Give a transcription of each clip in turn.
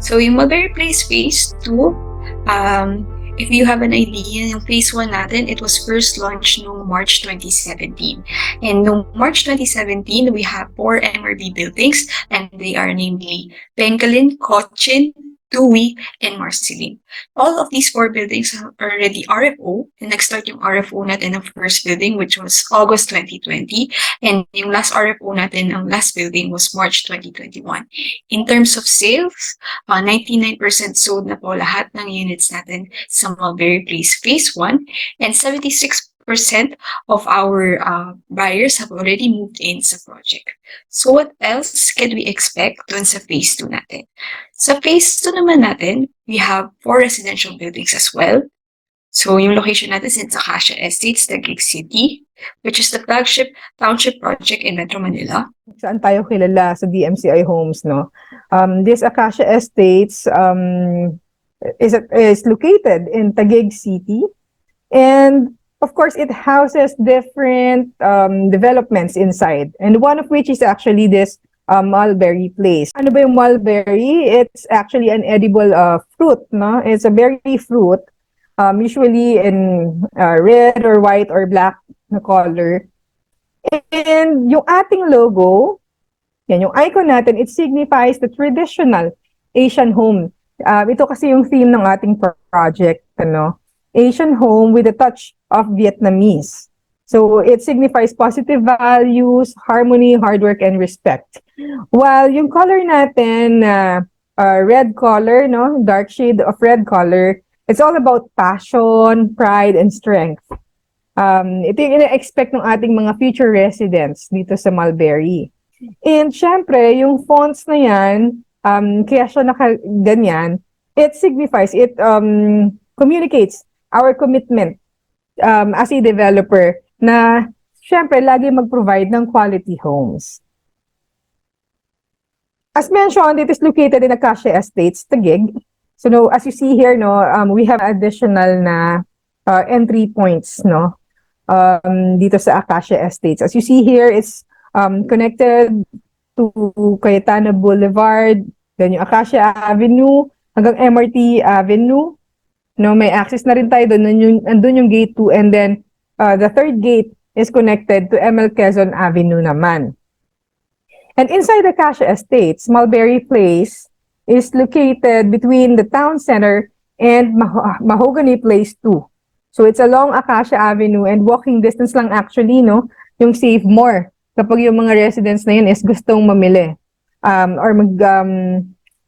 So yung Mulberry Place Phase 2, if you have an idea, yung Phase 1 natin, it was first launched noong March 2017. And noong March 2017, we have 4 MRB buildings, and they are namely Bengalin, Cochin, Dewey, and Marceline. All of these 4 buildings are already RFO, and nag-start yung RFO natin ng first building, which was August 2020, and yung last RFO natin ng last building was March 2021. In terms of sales, 99% sold na po lahat ng units natin sa Mulberry Place Phase 1, and 76% of our buyers have already moved in sa project. So what else can we expect dun sa Phase 2 natin? Sa Phase 2 naman natin, we have 4 residential buildings as well. So yung location natin is in Acacia Estates, Taguig City, which is the flagship township project in Metro Manila. Saan tayo kilala sa DMCI Homes, no? This Acacia Estates is located in Taguig City, and of course it houses different developments inside, and one of which is actually this mulberry place. Ano ba yung mulberry? It's actually an edible fruit, no? It's a berry fruit, usually in red or white or black na color. And yung ating logo, yan, yung icon natin, it signifies the traditional Asian home. Ito kasi yung theme ng ating project, ano? Asian home with a touch of Vietnamese. So it signifies positive values, harmony, hard work, and respect. While yung color natin, red color, no, dark shade of red color, it's all about passion, pride, and strength. Ito yung ina-expect ng ating mga future residents dito sa Mulberry. And syempre, yung fonts na yan, kaya siya nakaganyan, it signifies, it communicates our commitment as a developer na syempre lagi mag-provide ng quality homes. As mentioned, it is located in Acacia Estates, Taguig. So no, as you see here, no, we have additional na entry points, no, dito sa Acacia Estates. As you see here, it's connected to Cayetano Boulevard, then yung Acacia Avenue, hanggang MRT Avenue. No, may access na rin tayo doon, andun yung gate 2, and then the third gate is connected to ML Quezon Avenue naman. And inside Acacia Estates, Mulberry Place is located between the town center and Mahogany Place 2. So it's along Acacia Avenue, and walking distance lang actually, no, yung Save More kapag yung mga residents na yun is gustong mamili or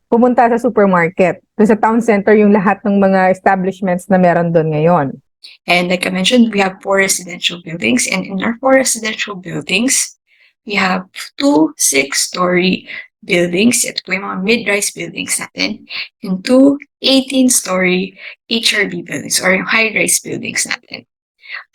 pumunta sa supermarket. Doon sa town center yung lahat ng mga establishments na meron doon ngayon. And like I mentioned, we have 4 residential buildings, and in our 4 residential buildings, we have 2 6-story buildings, ito po yung mga mid-rise buildings natin, and 2 18-story HRB buildings, or yung high-rise buildings natin.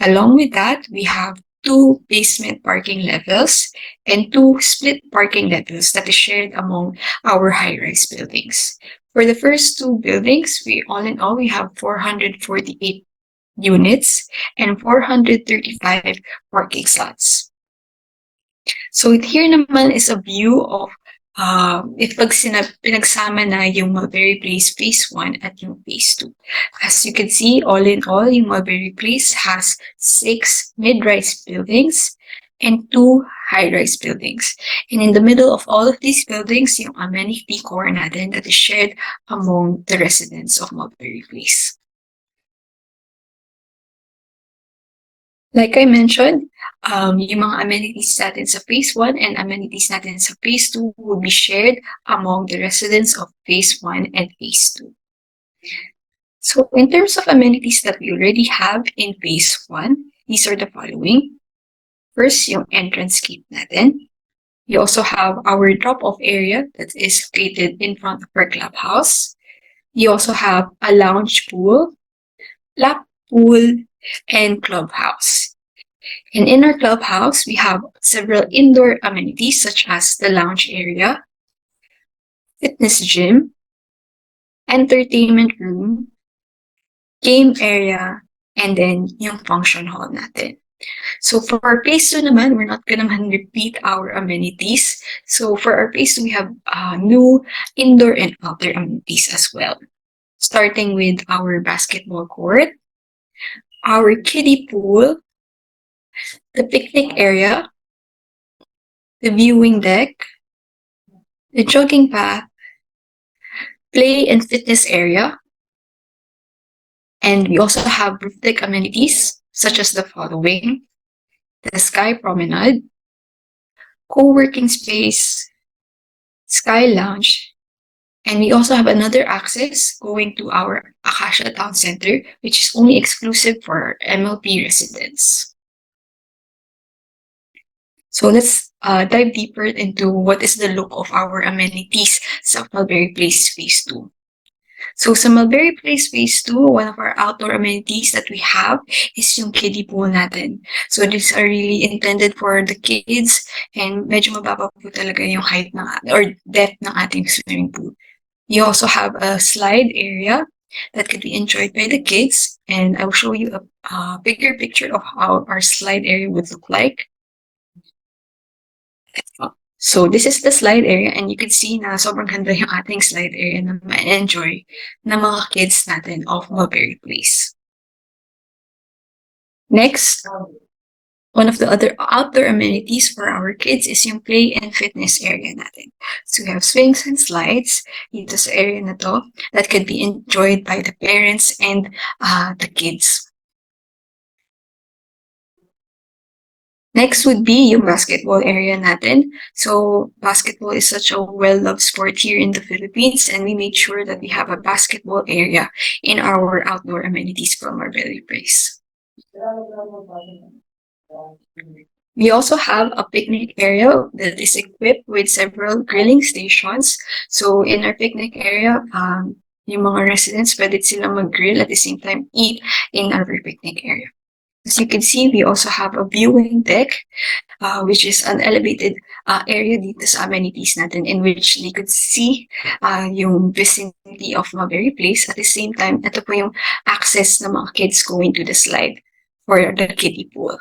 Along with that, we have 2 basement parking levels and 2 split parking levels that is shared among our high-rise buildings. For the first 2 buildings, all in all, we have 448 units and 435 parking slots. So here naman is a view of if pinagsama na yung Mulberry Place Phase 1 at yung Phase 2. As you can see, all in all, yung Mulberry Place has 6 mid-rise buildings and 2 high-rise buildings. And in the middle of all of these buildings, yung amenity core natin that is shared among the residents of Mulberry Place. Like I mentioned, yung mga amenities natin sa Phase 1 and amenities natin sa Phase 2 will be shared among the residents of Phase 1 and Phase 2. So in terms of amenities that we already have in Phase 1, these are the following. First, yung entrance gate natin. We also have our drop-off area that is located in front of our clubhouse. You also have a lounge pool, lap pool, and clubhouse. And in our clubhouse, we have several indoor amenities such as the lounge area, fitness gym, entertainment room, game area, and then yung function hall natin. So for our phase 2 naman, we're not gonna repeat our amenities. So for our phase 2, we have new indoor and outdoor amenities as well. Starting with our basketball court, our kiddie pool, the picnic area, the viewing deck, the jogging path, play and fitness area, and we also have roof deck amenities such as the following: the Sky Promenade, co-working space, Sky Lounge, and we also have another access going to our Acacia Town Center, which is only exclusive for MLP residents. So let's dive deeper into what is the look of our amenities sa Mulberry Place Phase 2. So sa Mulberry Place Phase 2, one of our outdoor amenities that we have is yung kiddie pool natin. So these are really intended for the kids and medyo mababa po talaga yung height ng, or depth ng ating swimming pool. You also have a slide area that could be enjoyed by the kids, and I will show you a bigger picture of how our slide area would look like. So this is the slide area, and you can see na sobrang ganda yung ating slide area na ma-enjoy ng mga kids natin of Mulberry Place. Next, one of the other outdoor amenities for our kids is yung play and fitness area natin. So we have swings and slides dito sa area na to that could be enjoyed by the parents and the kids. Next would be yung basketball area natin. So basketball is such a well-loved sport here in the Philippines, and we made sure that we have a basketball area in our outdoor amenities from Mulberry Place. We also have a picnic area that is equipped with several grilling stations. So in our picnic area, yung mga residents pwede silang mag-grill at the same time eat in our picnic area. As you can see, we also have a viewing deck, which is an elevated area dito sa amenities natin, in which they could see yung vicinity of Mulberry Place. At the same time, ito po yung access ng mga kids going to the slide for the kiddie pool.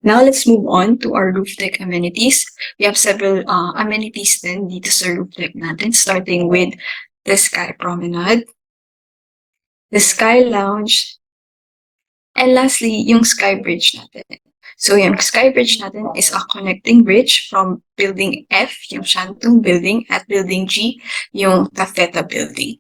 Now let's move on to our roof deck amenities. We have several amenities then dito sa roof deck natin, starting with the Sky Promenade, the Sky Lounge, and lastly, yung Sky Bridge natin. So yung Sky Bridge natin is a connecting bridge from Building F, yung Shantung Building, at Building G, yung Tafeta Building.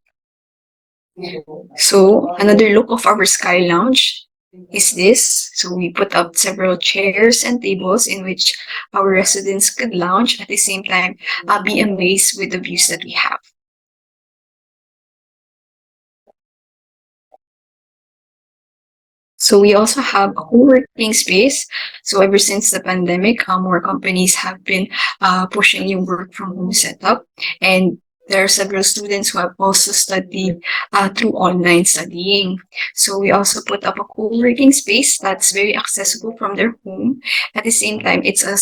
So another look of our Sky Lounge is this. So we put up several chairs and tables in which our residents could lounge, at the same time be amazed with the views that we have. So we also have a co-working space. So ever since the pandemic, more companies have been pushing yung work from home setup, and there are several students who have also studied through online studying. So we also put up a co-working space that's very accessible from their home. At the same time, it's a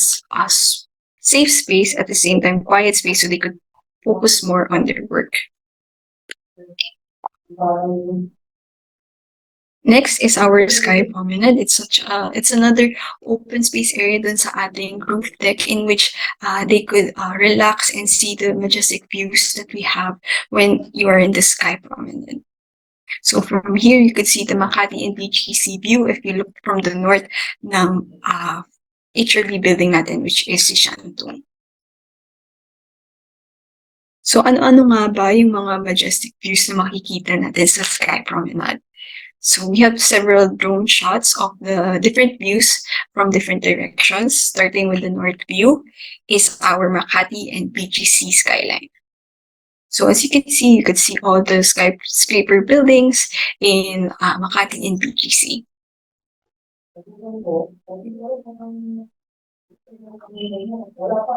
safe space, at the same time quiet space, so they could focus more on their work. Next is our Sky Promenade. It's another open space area dun sa ating roof deck, in which they could relax and see the majestic views that we have when you are in the Sky Promenade. So from here, you could see the Makati and BGC view if you look from the north ng HRB building natin, which is si Shantung. So ano-ano nga ba yung mga majestic views na makikita natin sa Sky Promenade? So we have several drone shots of the different views from different directions. Starting with the north view is our Makati and BGC skyline. So as you can see, you could see all the skyscraper buildings in Makati and BGC.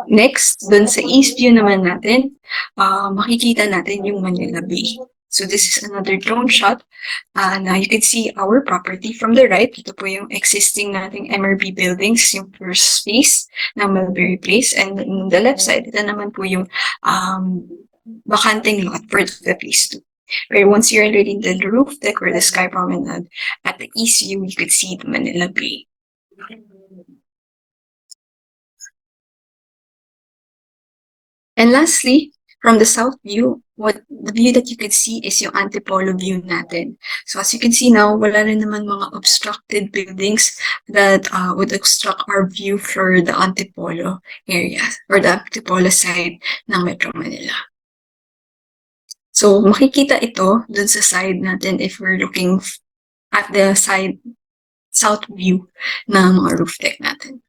Next, dun sa east view naman natin, makikita natin yung Manila Bay. So this is another drone shot. Now you can see our property from the right. Ito po yung existing nating MRB buildings, yung first phase ng Mulberry Place. And on the left side, ito naman po yung bakanting lot for the phase 2. Where once you're already in the roof deck or the sky promenade, at the east view, you could see the Manila Bay. And lastly, from the south view, what the view that you could see is yung antipolo view natin. So as you can see now, wala rin naman mga obstructed buildings that would obstruct our view for the antipolo area or the antipolo side ng Metro Manila. So makikita ito dun sa side natin if we're looking at the side south view ng mga roof deck natin.